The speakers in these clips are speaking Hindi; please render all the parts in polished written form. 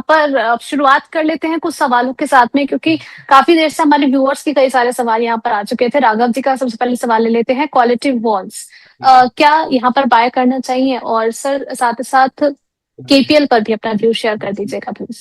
पर शुरुआत कर लेते हैं कुछ सवालों के साथ में, क्योंकि काफी देर से हमारे व्यूअर्स के कई सारे सवाल यहाँ पर आ चुके थे। राघव जी का सबसे पहले सवाल ले लेते हैं। क्वालिटी वॉल्स क्या यहाँ पर बाय करना चाहिए? और सर साथ ही साथ केपीएल पर भी अपना व्यू शेयर कर दीजिएगा प्लीज।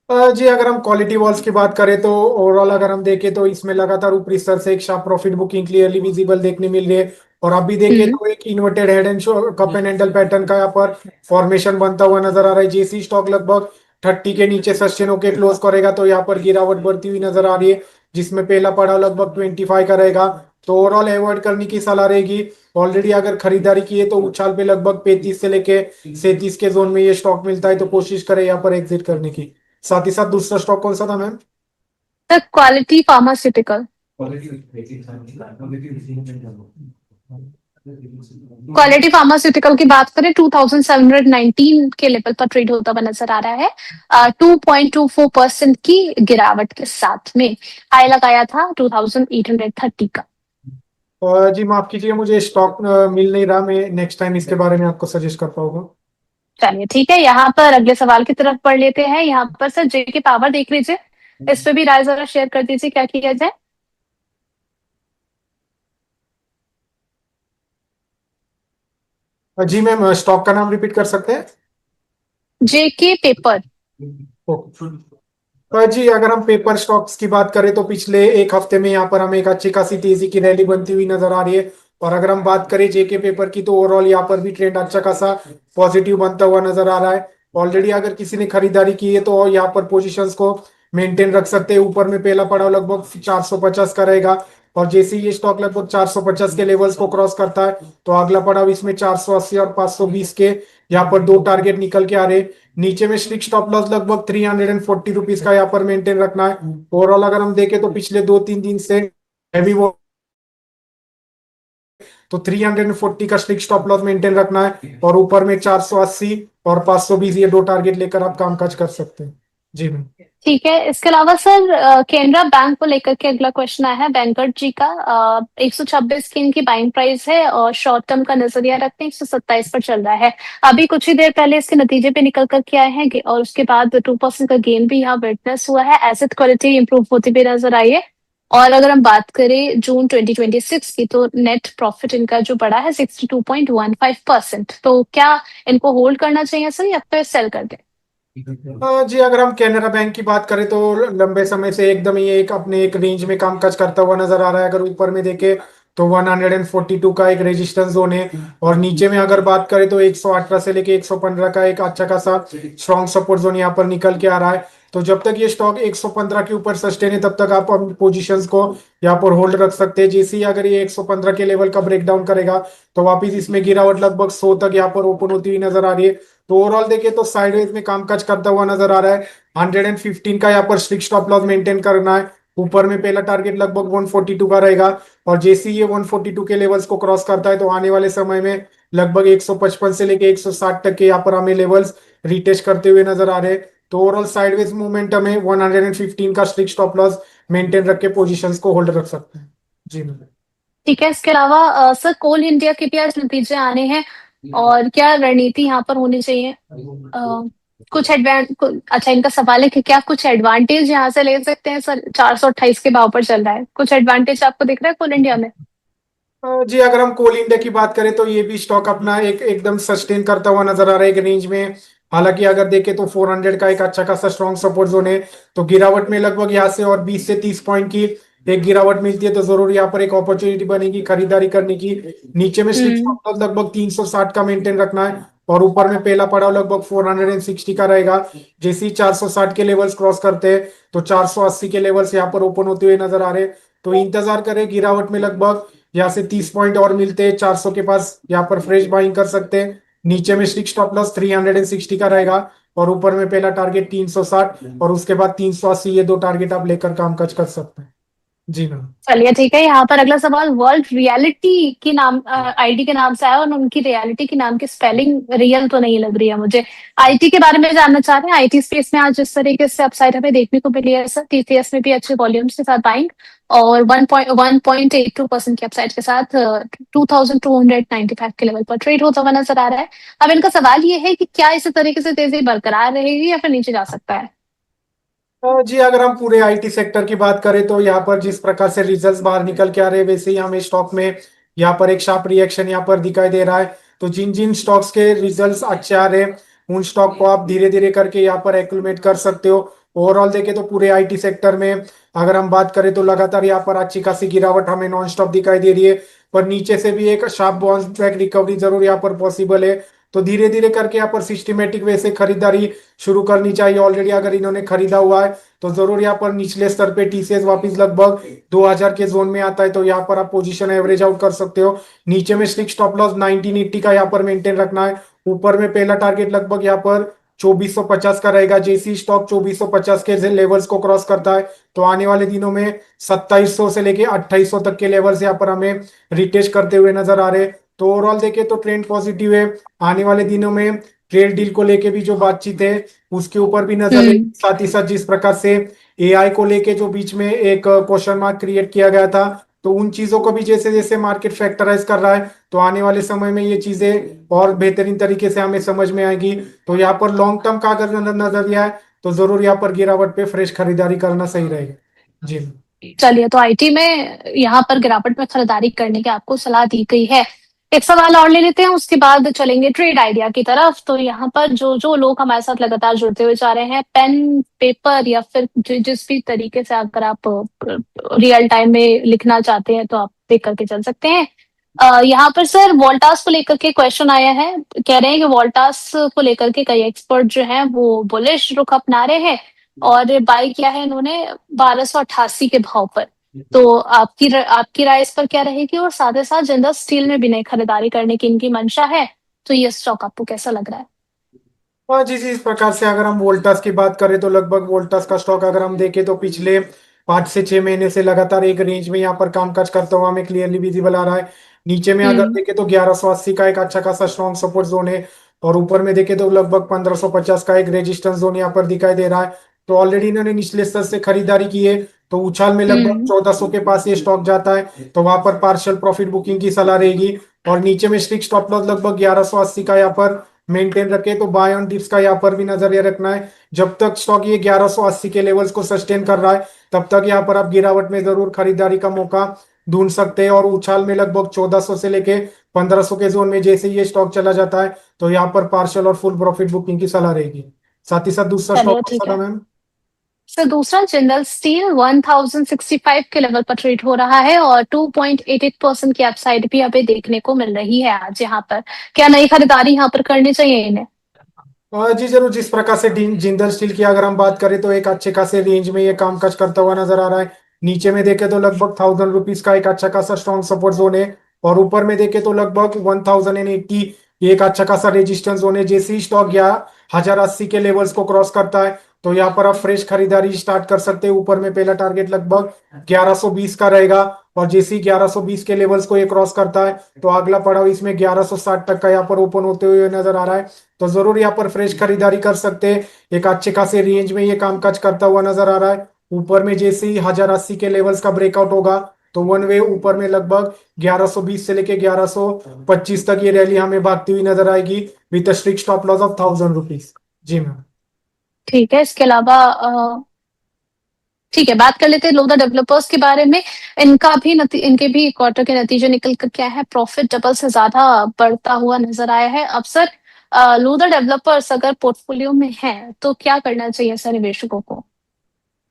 जी, अगर हम क्वालिटी वॉल्स की बात करें तो ओवरऑल अगर हम देखें तो इसमें लगातार ऊपरी स्तर से एक sharp profit booking clearly visible देखने मिल रही है। और अब भी देखें हम्म। तो एक inverted head and cup and handle pattern का यहाँ पर फॉर्मेशन बनता हुआ नजर आ रहा है। जेसी स्टॉक लगभग 30 के नीचे सस्टेन होकर क्लोज करेगा तो यहाँ पर गिरावट बढ़ती हुई नजर आ रही है, जिसमें पहला पड़ाव लगभग 25 का रहेगा। तो ओवरऑल अवॉइड करने की सलाह रहेगी। ऑलरेडी अगर खरीदारी की है तो उछाल पे लगभग 35 से लेके 37 के जोन में ये स्टॉक मिलता है, तो कोशिश करें यहाँ पर एग्जिट करने की। साथ ही साथ दूसरा स्टॉक कौन सा था ma'am? Sir quality pharmaceutical. Quality pharmaceutical की बात करें 2719 के लेवल पर ट्रेड होता हुआ नजर आ रहा है। 2.24% की गिरावट के साथ में हाई लगाया था 2830 का। जी माफ कीजिए, मुझे स्टॉक मिल नहीं रहा। मैं नेक्स्ट टाइम इसके बारे में आपको सजेस्ट कर पाऊंगा। चलिए ठीक है, यहाँ पर अगले सवाल की तरफ बढ़ लेते हैं। यहाँ पर सर जेके पावर देख लीजिए, इस पे भी राय जरा शेयर कर दीजिए, क्या किया जाए। जी मैम, स्टॉक का नाम रिपीट कर सकते हैं? जेके पेपर। ओके। जी, अगर हम पेपर स्टॉक्स की बात करें तो पिछले एक हफ्ते में यहाँ पर हमें एक अच्छी खासी तेजी की रैली बनती हुई नजर आ रही है। और अगर हम बात करें जेके पेपर की तो ओवरऑल यहाँ पर भी ट्रेंड अच्छा खासा पॉजिटिव बनता हुआ नजर आ रहा है। ऑलरेडी अगर किसी ने खरीदारी की है तो यहाँ पर पोजीशंस को मेंटेन रख सकते हैं। ऊपर में पहला पड़ाव लगभग 450 का रहेगा, और जैसे ही ये स्टॉक लगभग 450 के लेवल्स को क्रॉस करता है तो अगला पड़ाव इसमें 480 और 520 के यहाँ पर दो टारगेट निकल के आ रहे हैं। नीचे में स्ट्रिक्ट स्टॉप लॉस लगभग 340 रुपीज का यहाँ पर मेंटेन रखना है। ओवरऑल अगर हम देखें तो पिछले 2-3 दिन से हैवी वो, तो 340 का स्ट्रिक्ट स्टॉप लॉस मेंटेन रखना है, और ऊपर में 480 और 520 ये दो टारगेट लेकर आप कामकाज कर सकते हैं। जी मैम। ठीक है, इसके अलावा सर केनरा बैंक को लेकर के अगला क्वेश्चन आया है बैंकर जी का। 126 की इनकी बाइंग प्राइस है और शॉर्ट टर्म का नजरिया रखते हैं 127 पर चल रहा है। अभी कुछ ही देर पहले इसके नतीजे पे निकल करके आए हैं और उसके बाद 2% का गेन भी यहाँ विटनेस हुआ है। एसेट क्वालिटी इंप्रूव होती भी नजर आई है। और अगर हम बात करें जून 2026 की, तो नेट प्रॉफिट इनका जो बढ़ा है 62.15%। तो क्या इनको होल्ड करना चाहिए सर या फिर सेल कर दें? जी, अगर हम कैनरा बैंक की बात करें तो लंबे समय से एकदम ये एक अपने एक रेंज में कामकाज करता हुआ नजर आ रहा है। अगर ऊपर में देखें तो 142 का एक रेजिस्टेंस जोन है, और नीचे में अगर बात करें तो 118 से लेके 115 का एक अच्छा खासा स्ट्रॉन्ग सपोर्ट जोन यहाँ पर निकल के आ रहा है। तो जब तक ये स्टॉक 115 के ऊपर सस्टेन है तब तक आप अपनी पोजीशंस को यहाँ पर होल्ड रख सकते हैं। जैसे ही अगर ये 115 के लेवल का ब्रेक डाउन करेगा तो वापिस इसमें गिरावट लगभग 100 तक यहाँ पर ओपन होती हुई नजर आ रही है। तो ओवरऑल देखिए तो साइडवेज में कामकाज करता हुआ नजर आ रहा है। 115 का यहाँ पर स्ट्रिक्ट स्टॉप लॉस मेंटेन करना है। ऊपर में पहला टारगेट लगभग 142 का रहेगा, और जैसे ही ये 142 के लेवल्स को क्रॉस करता है तो आने वाले समय में लगभग 155 से लेके 160 तक के यहाँ पर हमें लेवल्स रिटेस्ट करते हुए नजर आ रहे हैं। तो ओवरऑल साइडवेज मूवमेंटम है, 115 का स्ट्रिक्ट स्टॉप लॉस मेंटेन रख के पोजिशन को होल्ड रख सकते हैं। जी मैम। ठीक है, इसके अलावा सर कोल इंडिया के भी आज नतीजे आने हैं, और क्या रणनीति यहाँ पर होनी चाहिए? कुछ अच्छा, इनका सवाल है कि क्या कुछ एडवांटेज यहाँ से ले सकते हैं सर? 428 के भाव पर चल रहा है, कुछ एडवांटेज आपको दिख रहा है कोल इंडिया में? जी, अगर हम कोल इंडिया की बात करें तो ये भी स्टॉक अपना एक एकदम सस्टेन करता हुआ नजर आ रहा है एक रेंज में। हालांकि अगर देखें तो 400 का एक अच्छा खासा स्ट्रॉन्ग सपोर्ट जोन है। तो गिरावट में लगभग यहाँ से और 20 से 30 पॉइंट की एक गिरावट मिलती है तो जरूर यहाँ पर एक अपॉर्चुनिटी बनेगी खरीदारी करने की। नीचे में स्ट्रिक्ट हम्म। स्टॉप लॉस लगभग 360 का मेंटेन रखना है, और ऊपर में पहला पड़ाव लगभग 460 का रहेगा। जैसे ही 460 के लेवल्स क्रॉस करते हैं तो 480 के लेवल्स यहाँ पर ओपन होते हुए नजर आ रहे हैं। तो इंतजार करें, गिरावट में लगभग यहाँ से 30 पॉइंट और मिलते हैं 400 के पास, यहाँ पर फ्रेश बाइंग कर सकते हैं। नीचे में स्ट्रिक्ट स्टॉप लॉस 360 का रहेगा, और ऊपर में पहला टारगेट 360 और उसके बाद 380, ये दो टारगेट आप लेकर कामकाज कर सकते हैं। जी मैम। चलिए ठीक है, यहाँ पर अगला सवाल वर्ल्ड रियलिटी की नाम आईडी के नाम से आया, और उनकी रियलिटी की नाम की स्पेलिंग रियल तो नहीं लग रही है मुझे। आईटी के बारे में जानना चाह रहे हैं। आईटी स्पेस में आज जिस तरीके से अपसाइड हमें देखने को मिली है सर, टीसीएस में भी अच्छे वॉल्यूम्स के साथ बाइंग, और 1.82% की अपसाइड के साथ 2295 के लेवल पर ट्रेड होता हुआ नजर आ रहा है। अब इनका सवाल ये है कि क्या इसी तरीके से तेजी बरकरार रहेगी या फिर नीचे जा सकता है? जी अगर हम पूरे आईटी सेक्टर की बात करें तो यहाँ पर जिस प्रकार से रिजल्ट्स बाहर निकल के आ रहे हैं, वैसे ही हमें स्टॉक में यहाँ पर एक शार्प रिएक्शन यहाँ पर दिखाई दे रहा है। तो जिन जिन स्टॉक्स के रिजल्ट्स अच्छे आ रहे हैं, उन स्टॉक को आप धीरे धीरे करके यहाँ पर एक्यूमुलेट कर सकते हो। ओवरऑल देखें तो पूरे आईटी सेक्टर में अगर हम बात करें तो लगातार यहाँ पर अच्छी खासी गिरावट हमें नॉन स्टॉप दिखाई दे रही है, पर नीचे से भी एक शार्प बाउंस बैक रिकवरी जरूर यहाँ पर पॉसिबल है। तो धीरे धीरे करके यहाँ पर सिस्टमेटिक वे से खरीदारी शुरू करनी चाहिए। ऑलरेडी अगर इन्होंने खरीदा हुआ है तो जरूर यहाँ पर निचले स्तर पे टीसीएस वापस लगभग 2000 के जोन में आता है, तो यहाँ पर आप पोजीशन एवरेज आउट कर सकते हो। नीचे में स्ट्रिक्ट स्टॉप लॉस 1980 का यहाँ पर मेंटेन रखना है। ऊपर में पहला टारगेट लगभग यहाँ पर 2450 का रहेगा। जैसी स्टॉक 2450 के लेवल्स को क्रॉस करता है तो आने वाले दिनों में 2700 से लेके 2800 तक के लेवल्स यहाँ पर हमें रिटेस्ट करते हुए नजर आ रहे हैं। तो ओवरऑल देखें तो ट्रेंड पॉजिटिव है। आने वाले दिनों में ट्रेड डील को लेके भी जो बातचीत है उसके ऊपर भी नजर है। हम्म। साथ ही साथ जिस प्रकार से एआई को लेके जो बीच में एक क्वेश्चन मार्क क्रिएट किया गया था, तो उन चीजों को भी जैसे जैसे मार्केट फैक्टराइज कर रहा है तो आने वाले समय में ये चीजें और बेहतरीन तरीके से हमें समझ में आएगी। तो यहाँ पर लॉन्ग टर्म का अगर नजरिया है तो जरूर यहाँ पर गिरावट पे फ्रेश खरीदारी करना सही रहेगा। जी। चलिए, तो आईटी में यहाँ पर गिरावट में खरीदारी करने की आपको सलाह दी गई है। एक सवाल और ले लेते हैं, उसके बाद चलेंगे ट्रेड आइडिया की तरफ। तो यहाँ पर जो जो लोग हमारे साथ लगातार जुड़ते हुए जा रहे हैं, पेन पेपर या फिर जिस भी तरीके से अगर आप रियल टाइम में लिखना चाहते हैं तो आप देख करके चल सकते हैं। यहाँ पर सर वोल्टास को लेकर के क्वेश्चन आया है। कह रहे हैं कि वोल्टास को लेकर के कई एक्सपर्ट जो हैं वो बुलिश रुख अपना रहे हैं, और बाई किया है इन्होंने 1288 के भाव पर। तो आपकी राय इस पर क्या रहेगी? और साथ ही साथ जिंदल स्टील में भी नई खरीदारी करने की इनकी मंशा है, तो ये स्टॉक आपको कैसा लग रहा है? हाँ जी जी, इस प्रकार से अगर हम वोल्टास की बात करें तो लगभग वोल्टास का स्टॉक अगर हम देखें तो पिछले 5 से 6 महीने से लगातार एक रेंज में यहाँ पर कामकाज करता हुआ हमें क्लियरली विजिबल आ रहा है। नीचे में अगर हम्म। देखें तो 1180 का एक अच्छा खासा स्ट्रॉन्ग सपोर्ट जोन है, और ऊपर में देखें तो लगभग 1550 का एक रेजिस्टेंस जोन यहाँ पर दिखाई दे रहा है। तो ऑलरेडी इन्होंने निचले स्तर से खरीदारी की है, तो उछाल में लगभग हम्म। 1400 के पास ये स्टॉक जाता है तो वहां पर पार्शियल प्रॉफिट बुकिंग की सलाह रहेगी। और नीचे में स्ट्रिक्ट स्टॉप लॉस लगभग 1180 का यहाँ पर मेंटेन रखे, तो बाय ऑन डिप्स का यहाँ पर भी नजरिया रखना है। जब तक स्टॉक ये 1180 के लेवल्स को सस्टेन कर रहा है तब तक यहाँ पर आप गिरावट में जरूर खरीदारी का मौका ढूंढ सकते हैं। और उछाल में लगभग 1400 से लेके 1500 के जोन में जैसे ही ये स्टॉक चला जाता है तो यहाँ पर पार्शियल और फुल प्रॉफिट बुकिंग की सलाह रहेगी। साथ ही साथ दूसरा स्टॉक चलिए कौन ठीक सा था है मैम? सर, दूसरा जिंदल स्टील 1065 के लेवल पर ट्रेड हो रहा है, और 2.88% की अपसाइड भी अभी देखने को मिल रही है आज यहाँ पर। क्या नई खरीदारी यहाँ पर करनी चाहिए इन्हें? जी जरूर, जिस प्रकार से जिंदल स्टील की अगर हम बात करें तो एक अच्छे खासे रेंज में ये कामकाज करता हुआ नजर आ रहा है। नीचे में देखे तो लगभग 1000 रुपीज का एक अच्छा खासा स्ट्रॉन्ग सपोर्ट जोन है, और ऊपर में देखे तो लगभग 1080 ये एक अच्छा खासा रेजिस्टेंस जोन है। जैसे ही स्टॉक या 1080 के लेवल्स को क्रॉस करता है तो यहाँ पर आप फ्रेश खरीदारी स्टार्ट कर सकते हैं। ऊपर में पहला टारगेट लगभग 1120 का रहेगा, और जैसे ही 1120 के लेवल्स को ये क्रॉस करता है तो अगला पड़ाव इसमें 1160 तक का यहाँ पर ओपन होते हुए नजर आ रहा है। तो जरूर यहाँ पर फ्रेश खरीदारी कर सकते हैं। एक अच्छे खासे रेंज में ये कामकाज करता हुआ नजर आ रहा है। ऊपर में जैसे ही 1080 के लेवल्स का ब्रेकआउट होगा तो वन वे ऊपर में लगभग 1120 से लेके 1125 तक ये रैली हमें भागती हुई नजर आएगी with strict stop loss of 1000 rupees. जी मैम। ठीक है, इसके अलावा ठीक है, बात कर लेते हैं लोधा डेवलपर्स के बारे में। इनके भी क्वार्टर के नतीजे निकल कर क्या है, प्रॉफिट डबल से ज्यादा बढ़ता हुआ नजर आया है। अब सर लोधा डेवलपर्स अगर पोर्टफोलियो में है तो क्या करना चाहिए सर निवेशकों को?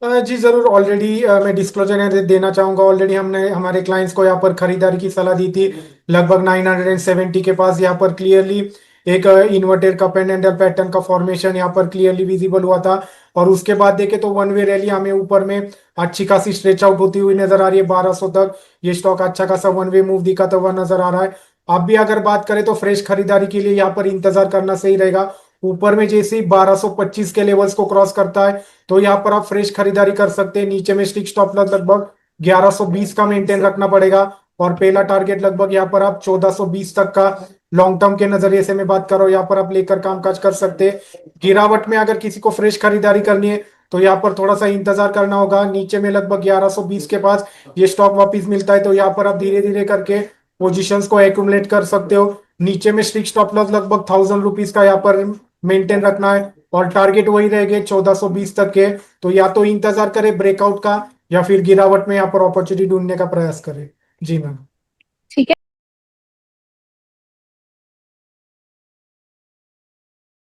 जी जरूर, ऑलरेडी मैं डिस्क्लोजर देना चाहूंगा। ऑलरेडी हमने हमारे क्लाइंट्स को यहाँ पर खरीदारी की सलाह दी थी लगभग 970 के पास। यहाँ पर क्लियरली एक inverted cup and handle pattern का फॉर्मेशन यहाँ पर क्लियरली विजिबल हुआ था, और उसके बाद देखे तो वन वे रैली हमें ऊपर में अच्छी खासी स्ट्रेच आउट होती हुई नजर आ रही है 1200 तक। ये स्टॉक अच्छा खासा वन वे मूव दिखाता हुआ नजर आ रहा है। अब भी अगर बात करें तो फ्रेश खरीदारी के लिए यहाँ पर इंतजार करना सही रहेगा। ऊपर में जैसे ही 1225 के लेवल्स को क्रॉस करता है तो यहाँ पर आप फ्रेश खरीदारी कर सकते हैं। नीचे में स्टिक स्टॉप लॉस लगभग 1120 का मेंटेन रखना पड़ेगा। और पहला टारगेट लगभग यहाँ पर आप 1420 तक का लॉन्ग टर्म के नजरिए से मैं बात कर रहा हूँ, यहाँ पर आप लेकर कामकाज कर सकते हैं। गिरावट में अगर किसी को फ्रेश खरीदारी करनी है तो यहाँ पर थोड़ा सा इंतजार करना होगा। नीचे में लगभग 1120 के पास ये स्टॉक वापस मिलता है तो यहाँ पर आप धीरे धीरे करके पोजीशंस को एक्यूमुलेट कर सकते हो। नीचे में स्ट्रिक्ट स्टॉप लॉस लगभग 1000 रुपीज का यहाँ पर मेंटेन रखना है और टारगेट वही रहेंगे 1420 तक के। तो या तो इंतजार करें ब्रेकआउट का या फिर गिरावट में यहाँ पर अपॉर्चुनिटी ढूंढने का प्रयास करें। जी मैम।